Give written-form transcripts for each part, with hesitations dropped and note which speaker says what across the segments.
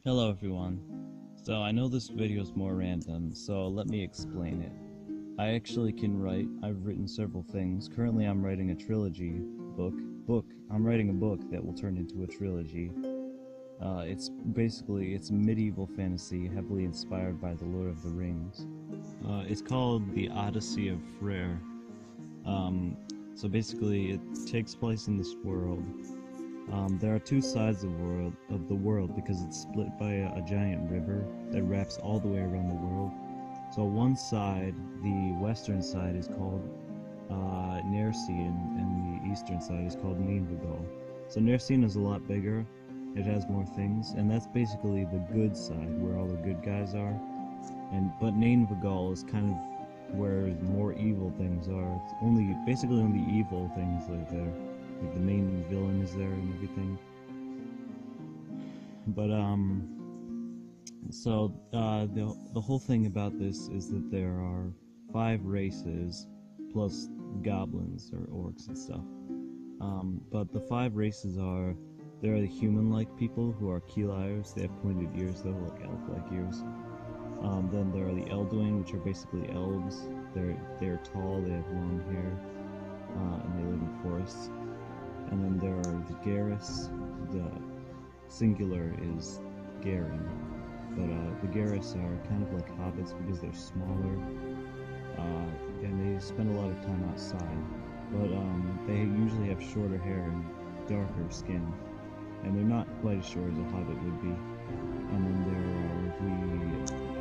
Speaker 1: Hello everyone. So I know this video is more random, so let me explain it. I actually can write. I've written several things. Currently I'm writing a trilogy book. I'm writing a book that will turn into a trilogy. It's medieval fantasy, heavily inspired by the Lord of the Rings. It's called the Odyssey of Frair. So basically it takes place in this world. There are two sides of the world because it's split by a giant river that wraps all the way around the world. So one side, the western side, is called Nercien, and the eastern side is called Nineveh. So Nercien is a lot bigger, it has more things, and that's basically the good side, where all the good guys are. But Nineveh is kind of where more evil things are. It's basically only evil things live there. Like the main villain is there and everything. But the whole thing about this is that there are 5 races plus goblins or orcs and stuff. But the 5 races there are the human-like people who are key liars. They have pointed ears though, like elf-like ears. Then there are the Elduin, which are basically elves. They're tall, they have long hair, and they live in forests. And then there are the Garrus. The singular is Garen, but the Garrus are kind of like hobbits because they're smaller, and they spend a lot of time outside. But they usually have shorter hair and darker skin, and they're not quite as short as a hobbit would be. And then there are the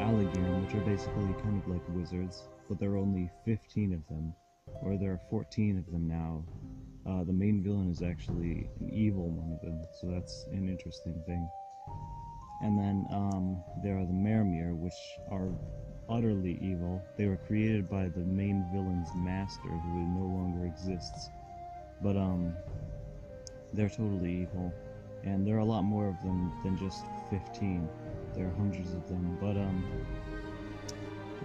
Speaker 1: Allegiern, which are basically kind of like wizards, but there are only 15 of them, or there are 14 of them now. The main villain is actually an evil one of them, so that's an interesting thing. And then there are the Mermir, which are utterly evil. They were created by the main villain's master, who no longer exists. But they're totally evil, and there are a lot more of them than just 15. There are hundreds of them. But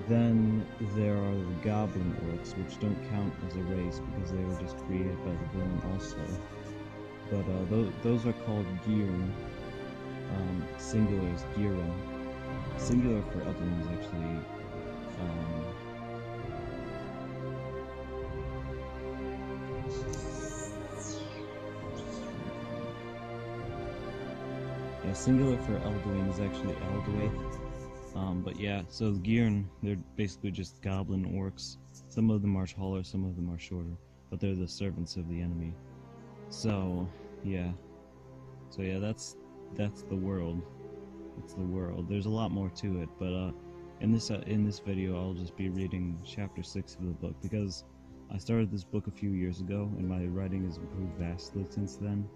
Speaker 1: then there are the Goblin Orcs, which don't count as a race because they were just created by the villain also. But those are called Girn. Singular is Girin. Singular for Elduin is actually singular for Elduin is actually Elduaith. But yeah, so Girn, they're basically just goblin orcs. Some of them are taller, some of them are shorter, but they're the servants of the enemy. So yeah, that's the world. It's the world. There's a lot more to it, but in this video, I'll just be reading chapter 6 of the book because I started this book a few years ago, and my writing has improved vastly since then.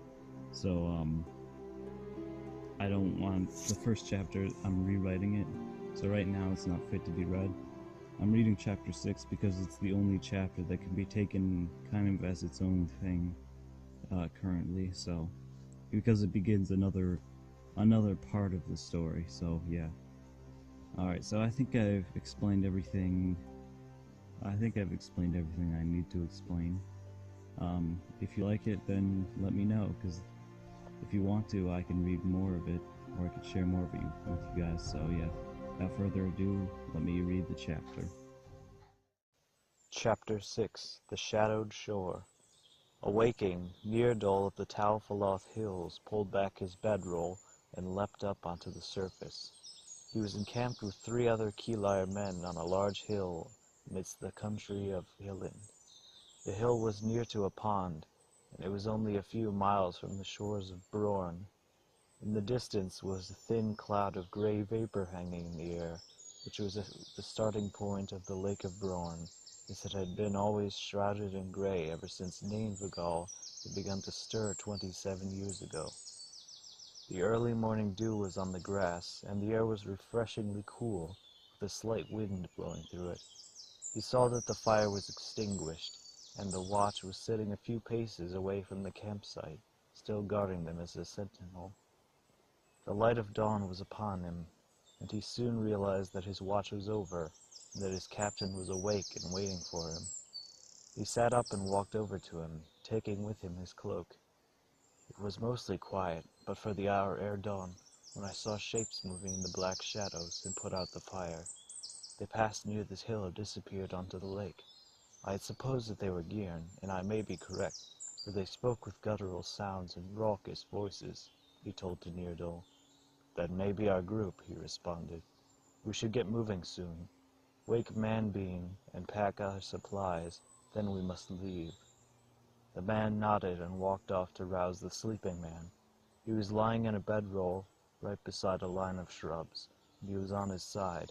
Speaker 1: So I don't want the first chapter. I'm rewriting it. So right now it's not fit to be read. I'm reading chapter 6 because it's the only chapter that can be taken kind of as its own thing currently, so because it begins another part of the story, so yeah. Alright, so I think I've explained everything. I need to explain. If you like it, then let me know, because if you want to, I can read more of it, or I can share more of it with you guys, so yeah. Without further ado, let me read the chapter.
Speaker 2: Chapter 6 The Shadowed Shore. Awaking, Myrdal of the Tau Faloth Hills pulled back his bedroll and leapt up onto the surface. He was encamped with 3 other Keelir men on a large hill amidst the country of Hillen. The hill was near to a pond, and it was only a few miles from the shores of Brorn. In the distance was a thin cloud of grey vapor hanging in the air, which was the starting point of the Lake of Brorn, as it had been always shrouded in grey ever since Nineveh had begun to stir 27 years ago. The early morning dew was on the grass, and the air was refreshingly cool, with a slight wind blowing through it. He saw that the fire was extinguished, and the watch was sitting a few paces away from the campsite, still guarding them as a sentinel. The light of dawn was upon him, and he soon realized that his watch was over, and that his captain was awake and waiting for him. He sat up and walked over to him, taking with him his cloak. It was mostly quiet, but for the hour ere dawn, when I saw shapes moving in the black shadows and put out the fire. They passed near this hill and disappeared onto the lake. I had supposed that they were Girn, and I may be correct, for they spoke with guttural sounds and raucous voices, he told to Neardol. That may be our group, he responded. We should get moving soon. Wake Man-Bean and pack our supplies, then we must leave. The man nodded and walked off to rouse the sleeping man. He was lying in a bedroll right beside a line of shrubs, and he was on his side.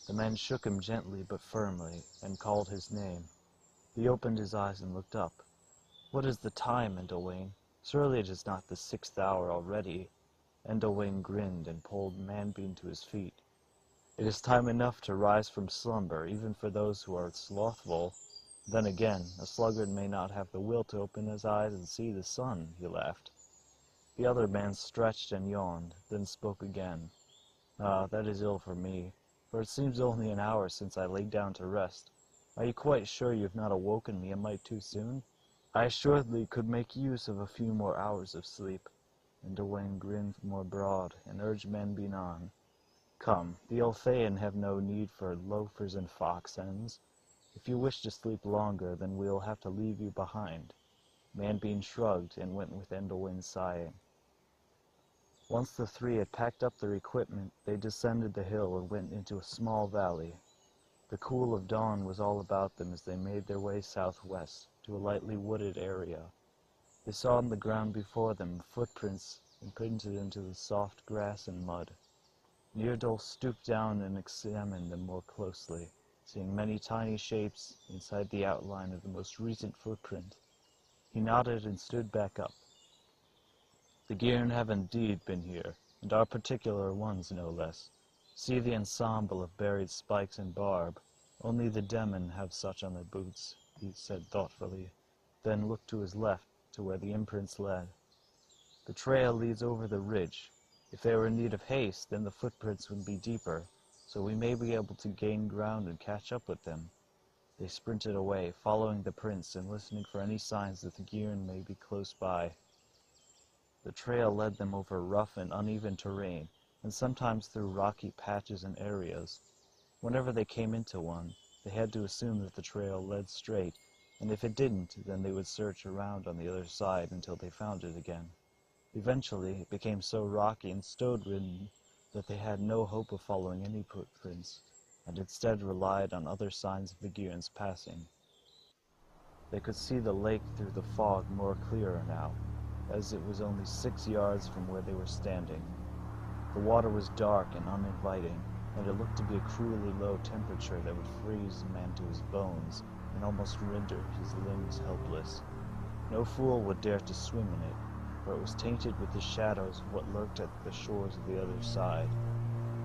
Speaker 2: The man shook him gently but firmly, and called his name. He opened his eyes and looked up. What is the time, Endelwain? Surely it is not the 6th hour already. Endelwain grinned and pulled Man-Bean to his feet. It is time enough to rise from slumber, even for those who are slothful. Then again, a sluggard may not have the will to open his eyes and see the sun, he laughed. The other man stretched and yawned, then spoke again. Ah, that is ill for me, for it seems only an hour since I laid down to rest. Are you quite sure you have not awoken me a mite too soon? I assuredly could make use of a few more hours of sleep. And Owain grinned more broad, and urged Man-Bean on. Come, the Ulthaean have no need for loafers and fox-hens. If you wish to sleep longer, then we'll have to leave you behind. Man-Bean shrugged and went with Endelwain sighing. Once the three had packed up their equipment, they descended the hill and went into a small valley. The cool of dawn was all about them as they made their way southwest to a lightly wooded area. They saw on the ground before them footprints imprinted into the soft grass and mud. Neardol stooped down and examined them more closely, seeing many tiny shapes inside the outline of the most recent footprint. He nodded and stood back up. The Girn have indeed been here, and are particular ones no less. See the ensemble of buried spikes and barb. Only the Demon have such on their boots, he said thoughtfully, then looked to his left, to where the imprints led. The trail leads over the ridge. If they were in need of haste, then the footprints would be deeper, so we may be able to gain ground and catch up with them. They sprinted away, following the prints and listening for any signs that the Girn may be close by. The trail led them over rough and uneven terrain, and sometimes through rocky patches and areas. Whenever they came into one, they had to assume that the trail led straight, and if it didn't, then they would search around on the other side until they found it again. Eventually, it became so rocky and stone-ridden that they had no hope of following any footprints, and instead relied on other signs of the Girn's passing. They could see the lake through the fog more clearer now, as it was only 6 yards from where they were standing. The water was dark and uninviting, and it looked to be a cruelly low temperature that would freeze a man to his bones and almost render his limbs helpless. No fool would dare to swim in it, for it was tainted with the shadows of what lurked at the shores of the other side.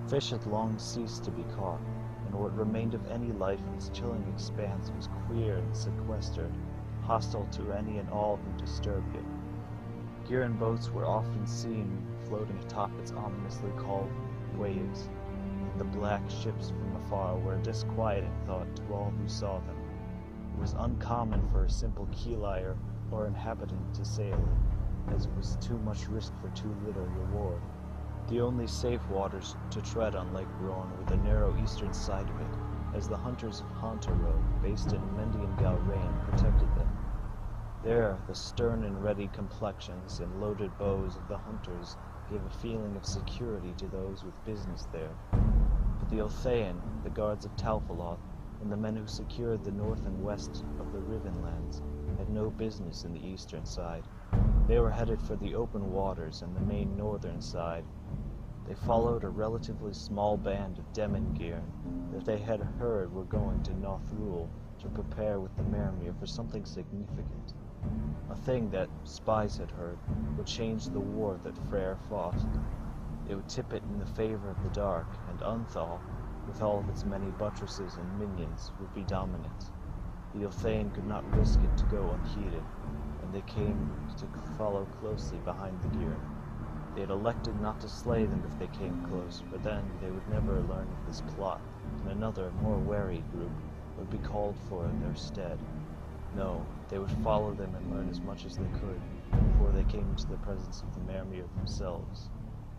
Speaker 2: Fish had long ceased to be caught, and what remained of any life in its chilling expanse was queer and sequestered, hostile to any and all who disturbed it. Girn boats were often seen floating atop its ominously called waves, and the black ships from afar were a disquieting thought to all who saw them. It was uncommon for a simple keelier or inhabitant to sail it, as it was too much risk for too little reward. The only safe waters to tread on Lake Roan were the narrow eastern side of it, as the hunters of Hontarot, based in Mendian Galrain, protected them. There, the stern and ready complexions and loaded bows of the hunters gave a feeling of security to those with business there. But the Ulthaean, the guards of Talfaloth, and the men who secured the north and west of the Rivenlands had no business in the eastern side. They were headed for the open waters and the main northern side. They followed a relatively small band of Demengirn that they had heard were going to Nothrul to prepare with the Mermere for something significant. A thing that, spies had heard, would change the war that Frair fought. It would tip it in the favor of the dark, and Unthaw, with all of its many buttresses and minions, would be dominant. The Ulthaean could not risk it to go unheeded, and they came to follow closely behind the Girn. They had elected not to slay them if they came close, for then they would never learn of this plot, and another, more wary group would be called for in their stead. No, they would follow them and learn as much as they could before they came into the presence of the Mermere themselves.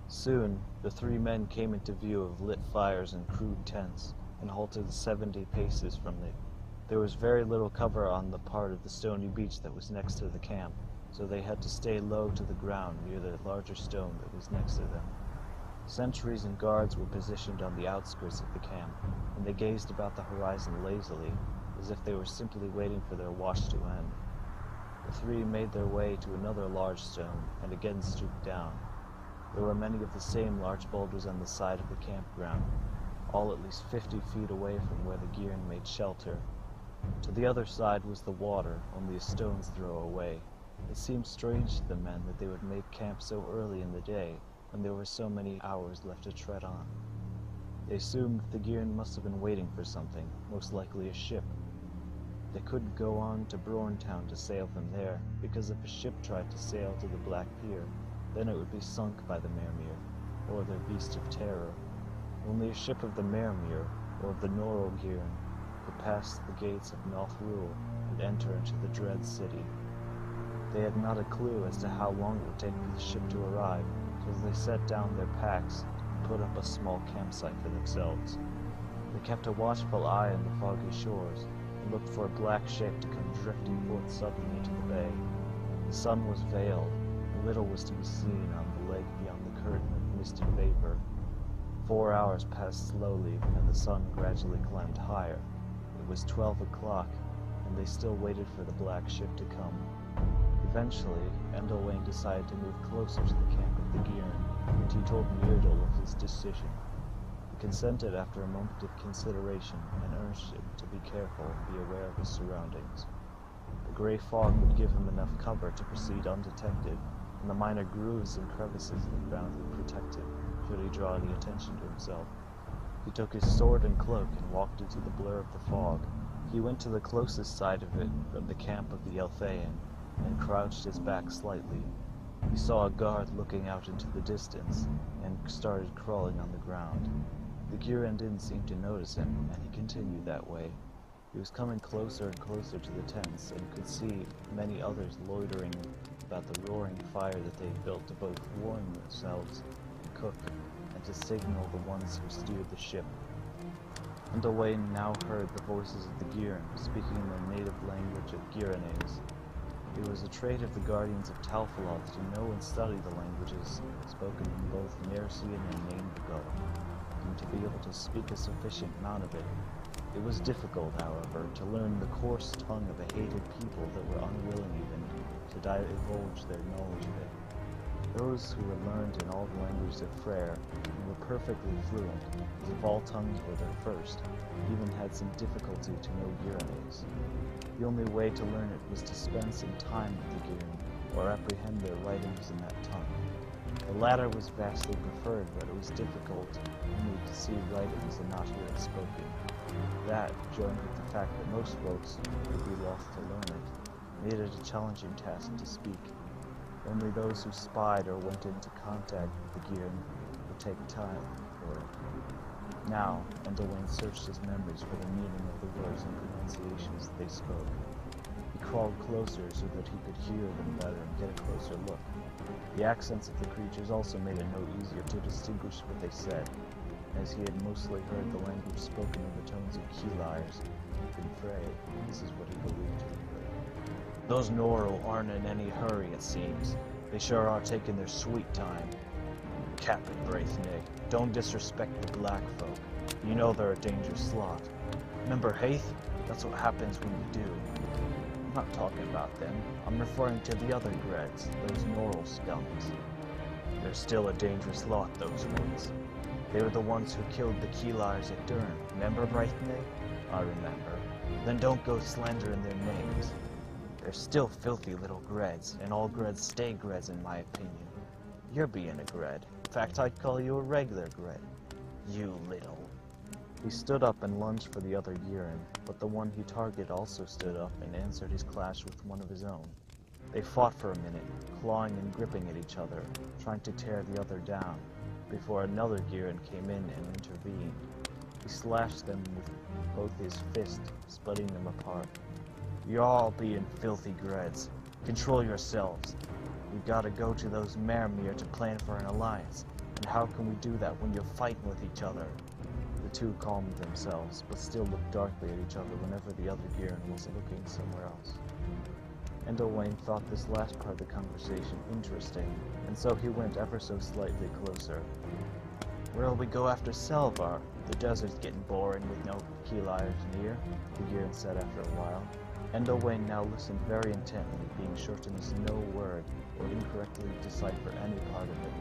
Speaker 2: Soon, the three men came into view of lit fires and crude tents, and halted 70 paces from it. There was very little cover on the part of the stony beach that was next to the camp, so they had to stay low to the ground near the larger stone that was next to them. Sentries and guards were positioned on the outskirts of the camp, and they gazed about the horizon lazily, as if they were simply waiting for their watch to end. The three made their way to another large stone, and again stooped down. There were many of the same large boulders on the side of the campground, all at least 50 feet away from where the Giran made shelter. To the other side was the water, only a stone's throw away. It seemed strange to the men that they would make camp so early in the day, when there were so many hours left to tread on. They assumed the Giran must have been waiting for something, most likely a ship. They couldn't go on to Browntown to sail from there, because if a ship tried to sail to the Black Pier, then it would be sunk by the Mermere, or their beast of terror. Only a ship of the Mermere, or of the Norrogiran, could pass the gates of North Rule and enter into the dread city. They had not a clue as to how long it would take for the ship to arrive, so they set down their packs and put up a small campsite for themselves. They kept a watchful eye on the foggy shores, and looked for a black shape to come drifting forth suddenly into the bay. The sun was veiled, and little was to be seen on the lake beyond the curtain of misty vapor. 4 hours passed slowly, and the sun gradually climbed higher. It was 12 o'clock, and they still waited for the black ship to come. Eventually, Endelwain decided to move closer to the camp of the Giran, and he told Myrdal of his decision. He consented after a moment of consideration, and urged him to be careful and be aware of his surroundings. The gray fog would give him enough cover to proceed undetected, and the minor grooves and crevices of the ground would protect him, should he draw any attention to himself. He took his sword and cloak and walked into the blur of the fog. He went to the closest side of it from the camp of the Elthaean, and crouched his back slightly. He saw a guard looking out into the distance, and started crawling on the ground. The Giran didn't seem to notice him, and he continued that way. He was coming closer and closer to the tents, and could see many others loitering about the roaring fire that they had built to both warm themselves and cook, and to signal the ones who steered the ship. Endelwain now heard the voices of the Giran, speaking in their native language of Giranese. It was a trait of the Guardians of Talfaloth to know and study the languages spoken in both Mercian and Naingal, and to be able to speak a sufficient amount of it. It was difficult, however, to learn the coarse tongue of a hated people that were unwilling even to divulge their knowledge of it. Those who had learned in all the languages of Frair and were perfectly fluent, as if all tongues were their first, even had some difficulty to know Giranese. The only way to learn it was to spend some time with the Giran, or apprehend their writings in that tongue. The latter was vastly preferred, but it was difficult only to see writings and not hear it spoken. That, joined with the fact that most folks would be lost to learn it, made it a challenging task to speak. Only those who spied or went into contact with the Giran would take time for it. Now, Endelwain searched his memories for the meaning of the words and pronunciations that they spoke. He crawled closer so that he could hear them better and get a closer look. The accents of the creatures also made it no easier to distinguish what they said, as he had mostly heard the language spoken in the tones of key-liars in Frey. This is what he believed to be heard. Those Noro aren't in any hurry, it seems. They sure are taking their sweet time. Captain Braithnig, don't disrespect the black folk. You know they're a dangerous lot. Remember Haith? That's what happens when you do. I'm not talking about them. I'm referring to the other Greds, those Norral scums. They're still a dangerous lot, those ones. They were the ones who killed the Keelars at Durn. Remember, Braithnig? I remember. Then don't go slandering their names. They're still filthy little Greds, and all Greds stay Greds in my opinion. You're being a Gred. In fact, I'd call you a regular Gred. You little... He stood up and lunged for the other Giran, but the one he targeted also stood up and answered his clash with one of his own. They fought for a minute, clawing and gripping at each other, trying to tear the other down, before another Giran came in and intervened. He slashed them with both his fists, splitting them apart. You're all being filthy Greds. Control yourselves. We gotta go to those Mermere to plan for an alliance. And how can we do that when you're fighting with each other? The two calmed themselves, but still looked darkly at each other whenever the other Geiren was looking somewhere else. And Owain thought this last part of the conversation interesting, and so he went ever so slightly closer. "Where'll we go after Selvar? The desert's getting boring with no Keeliars near," the Geiren said after a while. And Owain now listened very intently, being sure to miss no word or incorrectly decipher any part of it.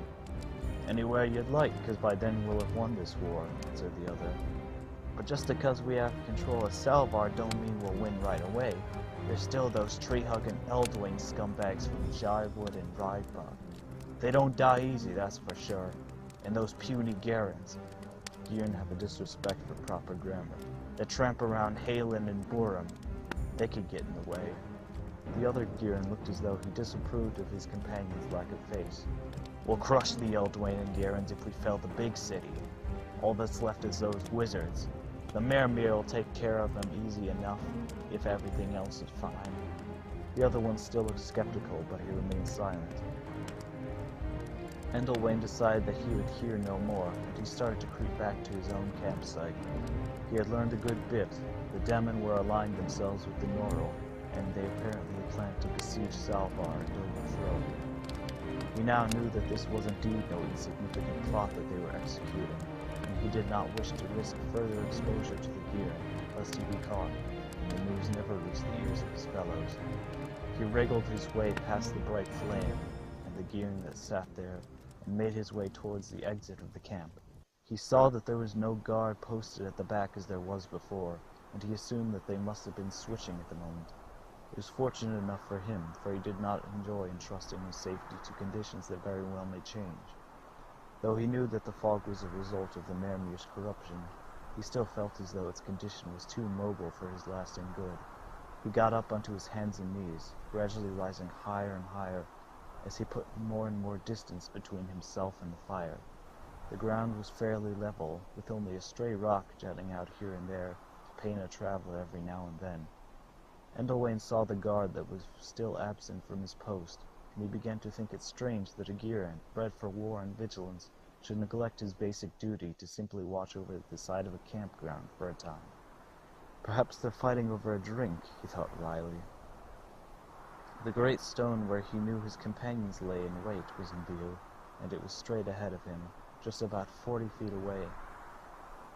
Speaker 2: "Anywhere you'd like, 'cause by then we'll have won this war," answered the other. "But just because we have control of Selvar don't mean we'll win right away. There's still those tree-hugging Eldwing scumbags from Jivewood and Rydbog. They don't die easy, that's for sure. And those puny Geirens." Geiren have a disrespect for proper grammar. "That tramp around Halen and Burum. They could get in the way." The other Geiren looked as though he disapproved of his companion's lack of face. "We'll crush the Eldwain and Geirens if we fell the big city. All that's left is those wizards. The Mermere will take care of them easy enough, if everything else is fine." The other one still looked skeptical, but he remained silent. Endelwain decided that he would hear no more, and he started to creep back to his own campsite. He had learned a good bit. The Demon were allying themselves with the Norrell, and they apparently planned to besiege Salvar and overthrow it. He now knew that this was indeed no insignificant plot that they were executing, and he did not wish to risk further exposure to the Geiren, lest he be caught, and the news never reached the ears of his fellows. He wriggled his way past the bright flame, and the Geiren that sat there, and made his way towards the exit of the camp. He saw that there was no guard posted at the back as there was before, and he assumed that they must have been switching at the moment. It was fortunate enough for him, for he did not enjoy entrusting his safety to conditions that very well may change. Though he knew that the fog was a result of the Mermere's corruption, he still felt as though its condition was too mobile for his lasting good. He got up onto his hands and knees, gradually rising higher and higher, as he put more and more distance between himself and the fire. The ground was fairly level, with only a stray rock jutting out here and there to pain a traveler every now and then. Endelwain saw the guard that was still absent from his post, and he began to think it strange that a Geiren, bred for war and vigilance, should neglect his basic duty to simply watch over the side of a campground for a time. Perhaps they're fighting over a drink, he thought wryly. The great stone where he knew his companions lay in wait was in view, and it was straight ahead of him, just about 40 feet away.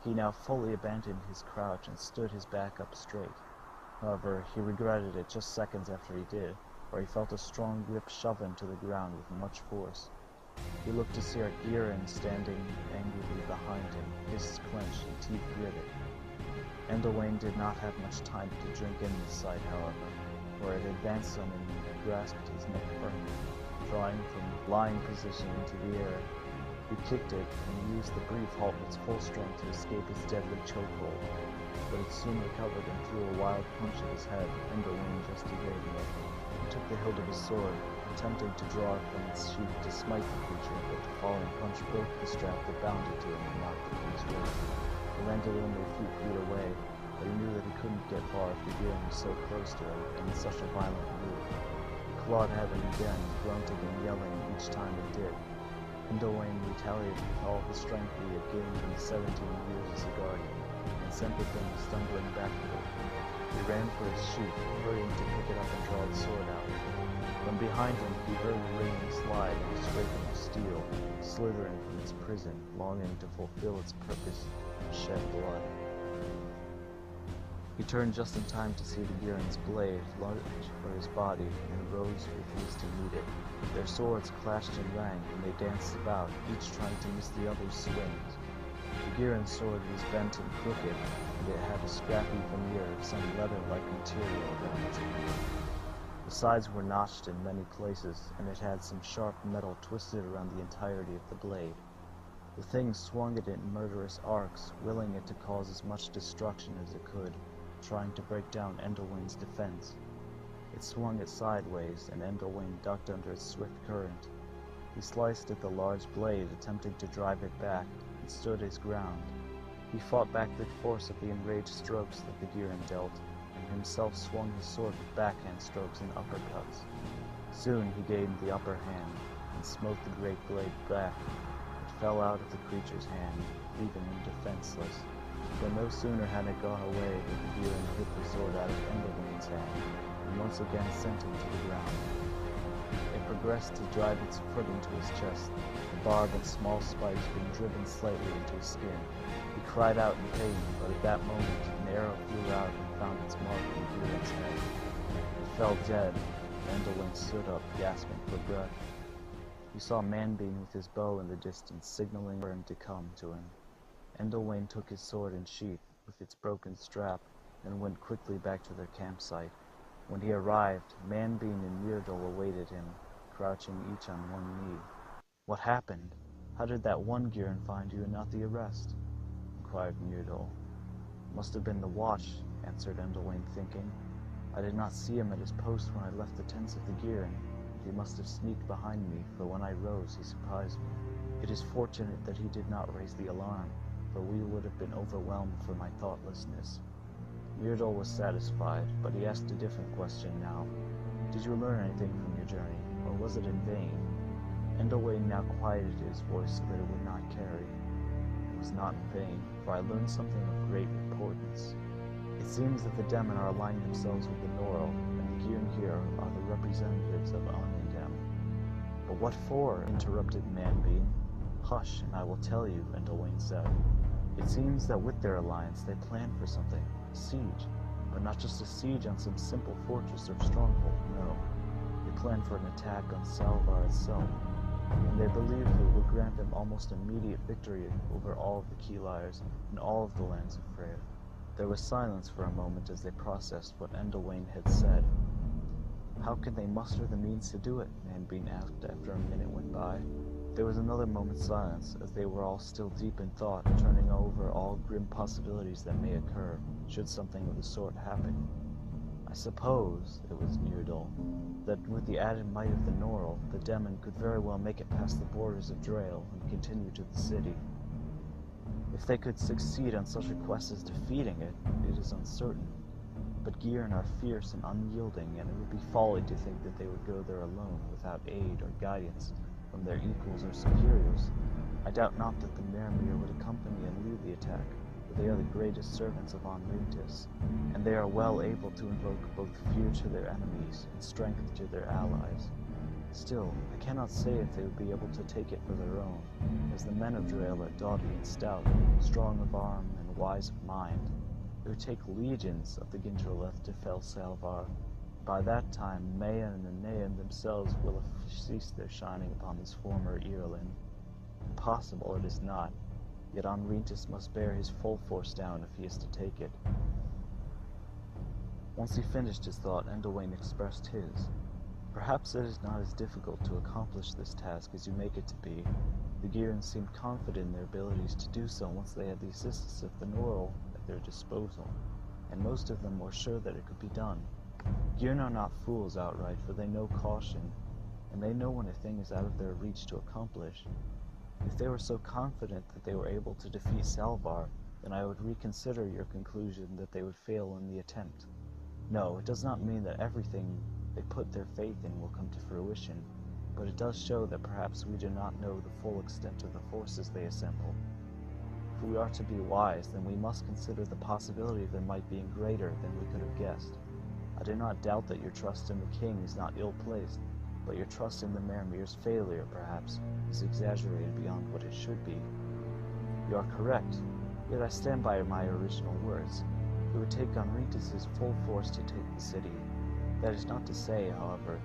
Speaker 2: He now fully abandoned his crouch and stood his back up straight. However, he regretted it just seconds after he did, for he felt a strong grip shove him to the ground with much force. He looked to see our Geiren standing angrily behind him, fists clenched and teeth gritted. Endelwain did not have much time to drink in the sight, however, for it advanced on him and grasped his neck firmly, drawing from lying position into the air. He kicked it and used the brief halt in its full strength to escape his deadly chokehold, but it soon recovered and threw a wild punch at his head. Endelwain just evaded it. He took the hilt of his sword, attempting to draw it from its sheath to smite the creature, but the falling punch broke the strap that bound it to him and knocked the piece away. He landed only a few feet away, but he knew that he couldn't get far if the Geiren was so close to him and in such a violent mood. He clawed at him again, grunting and yelling each time it did. Endelwain retaliated with all the strength he had gained in the 17 years as a guardian, and sent the thing stumbling backward. He ran for his sheath, hurrying to pick it up and draw the sword out. From behind him he heard the ringing slide and the scraping of steel, slithering from its prison, longing to fulfill its purpose and shed blood. He turned just in time to see the Geiren's blade lunge for his body, and Rose refused to meet it. Their swords clashed and rang, and they danced about, each trying to miss the other's swings. The Geiren's sword was bent and crooked, and it had a scrappy veneer of some leather-like material around its point. The sides were notched in many places, and it had some sharp metal twisted around the entirety of the blade. The thing swung it in murderous arcs, willing it to cause as much destruction as it could, trying to break down Endelwain's defense. It swung it sideways, and Endelwain ducked under its swift current. He sliced at the large blade, attempting to drive it back, and stood his ground. He fought back the force of the enraged strokes that the Geiren dealt, and himself swung his sword with backhand strokes and uppercuts. Soon he gained the upper hand, and smote the great blade back. It fell out of the creature's hand, leaving him defenseless. But no sooner had it gone away than the Giran ripped the sword out of Endelwain's hand, and once again sent him to the ground. It progressed to drive its foot into his chest, the barb and small spikes being driven slightly into his skin. He cried out in pain, but at that moment an arrow flew out and found its mark in Giran's head. It fell dead, and Endelwain stood up, gasping for breath. He saw Manbean with his bow in the distance, signaling for him to come to him. Endelwain took his sword in sheath, with its broken strap, and went quickly back to their campsite. When he arrived, Manbean and Myrdal awaited him, crouching each on one knee. "What happened? How did that one Giran find you and not the rest?" inquired Myrdal. "Must have been the watch," answered Endelwain, thinking. "I did not see him at his post when I left the tents of the Giran. He must have sneaked behind me, for when I rose he surprised me. It is fortunate that he did not raise the alarm, for we would have been overwhelmed for my thoughtlessness." Myrdal was satisfied, but he asked a different question now. "Did you learn anything from your journey, or was it in vain?" Endelwain now quieted his voice so that it would not carry. "It was not in vain, for I learned something of great importance. It seems that the Demon are aligning themselves with the Norl, and the Giran here are the representatives of Onindem." "But what for?" interrupted Manbean. "Hush, and I will tell you," Endelwain said. "It seems that with their alliance they plan for something, a siege, but not just a siege on some simple fortress or stronghold, no. They plan for an attack on Salvar itself, and they believe it will grant them almost immediate victory over all of the Keylires and all of the lands of Frair." There was silence for a moment as they processed what Endelwain had said. "How can they muster the means to do it?" Manbean asked after a minute went by. There was another moment's silence, as they were all still deep in thought, turning over all grim possibilities that may occur, should something of the sort happen. "I suppose," it was Myrdal, "that with the added might of the Norl, the Demon could very well make it past the borders of Drael and continue to the city. If they could succeed on such a quest as defeating it, it is uncertain. But Giran are fierce and unyielding, and it would be folly to think that they would go there alone, without aid or guidance from their equals or superiors. I doubt not that the Merimir would accompany and lead the attack, for they are the greatest servants of Onrintis, and they are well able to invoke both fear to their enemies and strength to their allies. Still, I cannot say if they would be able to take it for their own, as the men of Drael are doughty and stout, strong of arm and wise of mind. It would take legions of the Gintrolith to fell Salvar. By that time, Mayan and Nayan themselves will have ceased their shining upon this former Irulan. Impossible it is not, yet Onrintis must bear his full force down if he is to take it." Once he finished his thought, Endelwain expressed his. "Perhaps it is not as difficult to accomplish this task as you make it to be. The Giran seemed confident in their abilities to do so once they had the assistance of the Norl at their disposal, and most of them were sure that it could be done. Giran are not fools outright, for they know caution, and they know when a thing is out of their reach to accomplish. If they were so confident that they were able to defeat Salvar, then I would reconsider your conclusion that they would fail in the attempt. No, it does not mean that everything they put their faith in will come to fruition, but it does show that perhaps we do not know the full extent of the forces they assemble. If we are to be wise, then we must consider the possibility of their might being greater than we could have guessed. I do not doubt that your trust in the king is not ill-placed, but your trust in the Merimir's failure, perhaps, is exaggerated beyond what it should be. You are correct, yet I stand by my original words. It would take Onrintis' full force to take the city. That is not to say, however,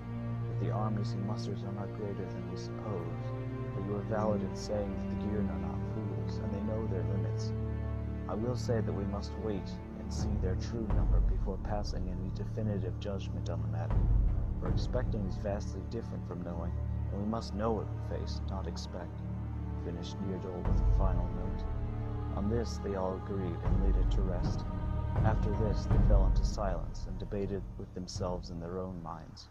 Speaker 2: that the armies he musters are not greater than we suppose, but you are valid in saying that the Giran are not fools, and they know their limits. I will say that we must wait and see their true number before passing any definitive judgment on the matter, for expecting is vastly different from knowing, and we must know what we face, not expect," finished Myrdal with a final note. On this they all agreed and laid it to rest. After this they fell into silence and debated with themselves in their own minds.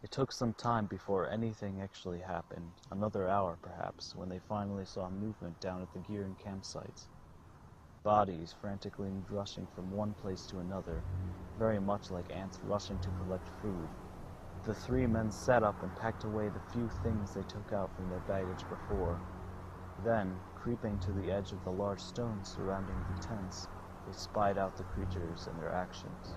Speaker 2: It took some time before anything actually happened, another hour perhaps, when they finally saw movement down at the Giran campsites. Bodies frantically rushing from one place to another, very much like ants rushing to collect food. The three men sat up and packed away the few things they took out from their baggage before. Then, creeping to the edge of the large stones surrounding the tents, they spied out the creatures and their actions.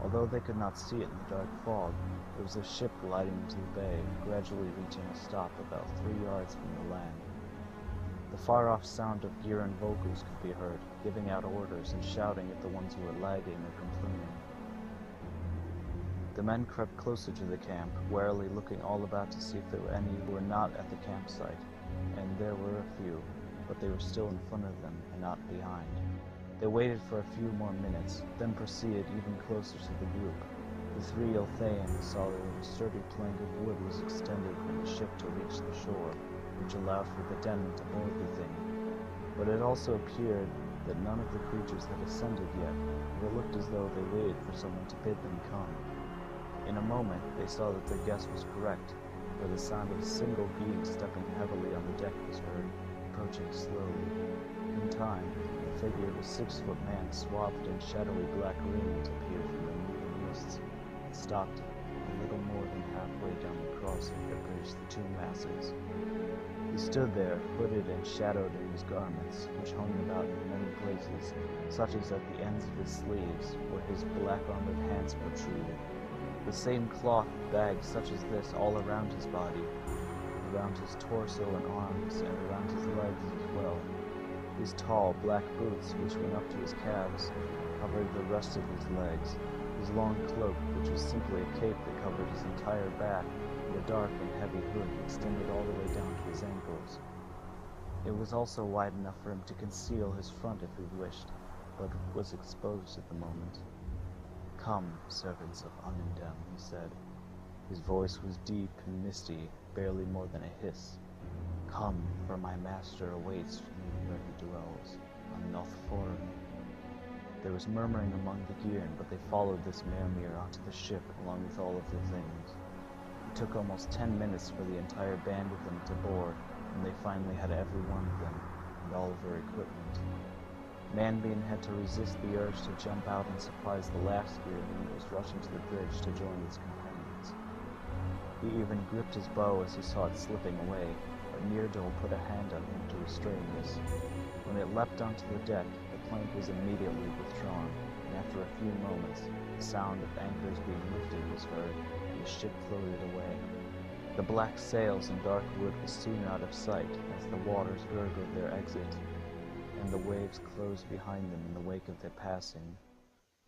Speaker 2: Although they could not see it in the dark fog, there was a ship gliding into the bay, gradually reaching a stop about 3 yards from the land. The far-off sound of gear and vocals could be heard, giving out orders and shouting at the ones who were lagging or complaining. The men crept closer to the camp, warily looking all about to see if there were any who were not at the campsite, and there were a few, but they were still in front of them and not behind. They waited for a few more minutes, then proceeded even closer to the group. The three Ilthayans saw that a sturdy plank of wood was extended from the ship to reach the shore, which allowed for the den to board the thing. But it also appeared that none of the creatures had ascended yet, and it looked as though they waited for someone to bid them come. In a moment, they saw that their guess was correct, for the sound of a single being stepping heavily on the deck was heard, approaching slowly. In time, the figure of a 6-foot man swathed in shadowy black raiment appeared from the moving mists, and stopped a little more than halfway down the crossing that bridged the two masses. He stood there, hooded and shadowed in his garments, which hung about in many places, such as at the ends of his sleeves, where his black-armored hands protruded. The same cloth bags such as this all around his body, around his torso and arms, and around his legs as well. His tall, black boots, which went up to his calves, covered the rest of his legs. His long cloak, which was simply a cape that covered his entire back, and a dark and heavy hood extended all the way down to his ankles. It was also wide enough for him to conceal his front if he wished, but was exposed at the moment. "Come, servants of Unundem," he said. His voice was deep and misty, barely more than a hiss. "Come, for my master awaits you where he dwells, on Nothforum." There was murmuring among the gear, but they followed this Mermere onto the ship along with all of their things. It took almost 10 minutes for the entire band of them to board, and they finally had every one of them, and all of their equipment. Manbean had to resist the urge to jump out and surprise the last gear when it was rushing to the bridge to join its companions. He even gripped his bow as he saw it slipping away, but Myrdal put a hand on him to restrain this. When it leapt onto the deck, the plank was immediately withdrawn, and after a few moments, the sound of anchors being lifted was heard, and the ship floated away. The black sails and dark wood was soon out of sight as the waters gurgled their exit, and the waves closed behind them in the wake of their passing.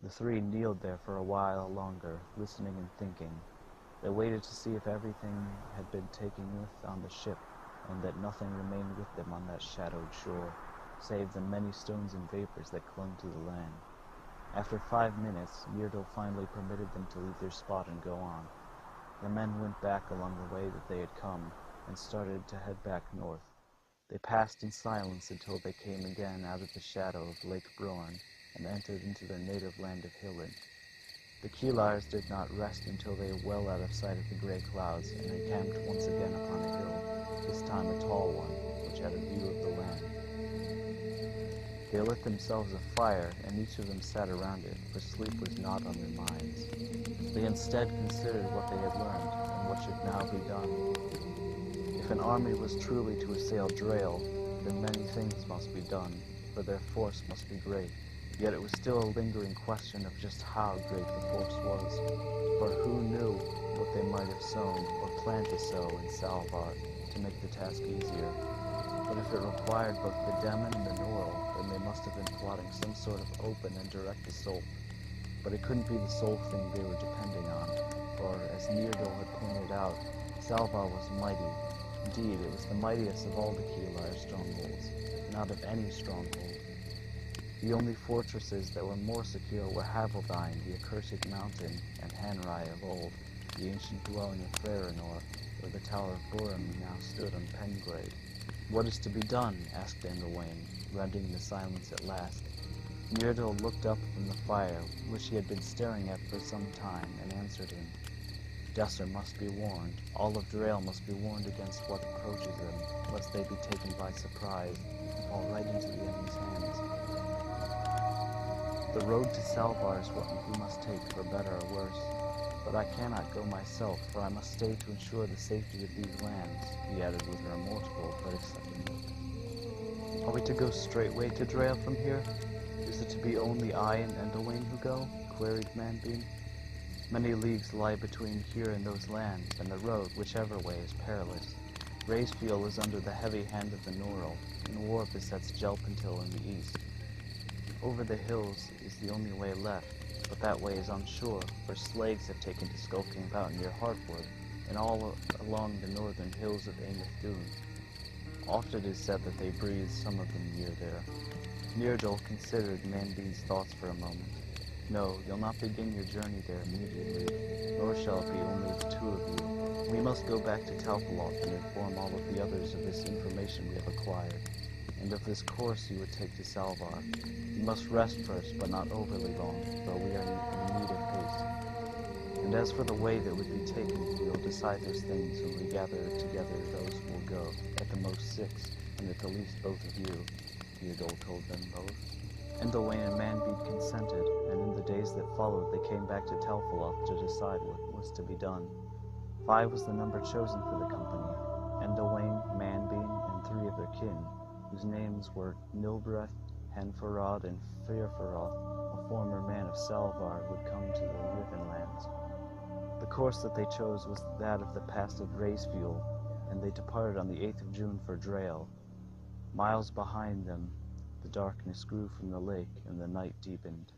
Speaker 2: The three kneeled there for a while longer, listening and thinking. They waited to see if everything had been taken with on the ship, and that nothing remained with them on that shadowed shore, save the many stones and vapors that clung to the land. After 5 minutes, Myrdal finally permitted them to leave their spot and go on. The men went back along the way that they had come, and started to head back north. They passed in silence until they came again out of the shadow of Lake Broarn, and entered into their native land of Hillen. The Keelars did not rest until they were well out of sight of the grey clouds, and encamped once again upon a hill, this time a tall one, which had a view of the land. They lit themselves a fire, and each of them sat around it, for sleep was not on their minds. They instead considered what they had learned, and what should now be done. If an army was truly to assail Drael, then many things must be done, for their force must be great. Yet it was still a lingering question of just how great the force was, for who knew what they might have sown or planned to sow in Salvar to make the task easier. But if it required both the Demon and the Norl, then they must have been plotting some sort of open and direct assault. But it couldn't be the sole thing they were depending on, for, as Myrdal had pointed out, Salvar was mighty. Indeed, it was the mightiest of all the Keelar strongholds, not of any stronghold. The only fortresses that were more secure were Haveldine, the accursed mountain, and Hanrai of old, the ancient dwelling of Frairinor, where the Tower of Borum now stood on Pengrade. "What is to be done?" asked Engelwain, rending the silence at last. Myrdal looked up from the fire, which he had been staring at for some time, and answered him. "Desser must be warned. All of Drael must be warned against what approaches them, lest they be taken by surprise, and fall right into the enemy's hands. The road to Salvar is what we must take, for better or worse. But I cannot go myself, for I must stay to ensure the safety of these lands, he added with a remorseful but accepting look. Are we to go straightway to Drael from here? Is it to be only I and Endelwain who go? Queried Manbean. Many leagues lie between here and those lands, and the road, whichever way, is perilous. Racefield is under the heavy hand of the Norrell, and war besets Jelpintil in the east. Over the hills is the only way left, but that way is unsure, for slags have taken to skulking about near Hartwood, and all along the northern hills of Amethdoon. Oft it is said that they breathe some of them near there. Myrdal considered Manbean's thoughts for a moment. No, you'll not begin your journey there immediately, nor shall it be only the two of you. We must go back to Talpaloth and inform all of the others of this information we have acquired, and of this course you would take to Salvar. You must rest first, but not overly long, though we are in need of haste. And as for the way that would be taken, we will decide those things when we gather together those who will go, at the most 6, and at the least both of you, Theodore told them both. Endelwain and Manbead consented, and in the days that followed they came back to Talpaloth to decide what was to be done. 5 was the number chosen for the company: Endelwain, Manbean, and 3 of their kin, whose names were Nilbreth, Henferod, and Firfaroth, a former man of Salvar who had come to the Rivenlands. The course that they chose was that of the pass of Racefuel, and they departed on the 8th of June for Drael. Miles behind them, the darkness grew from the lake, and the night deepened.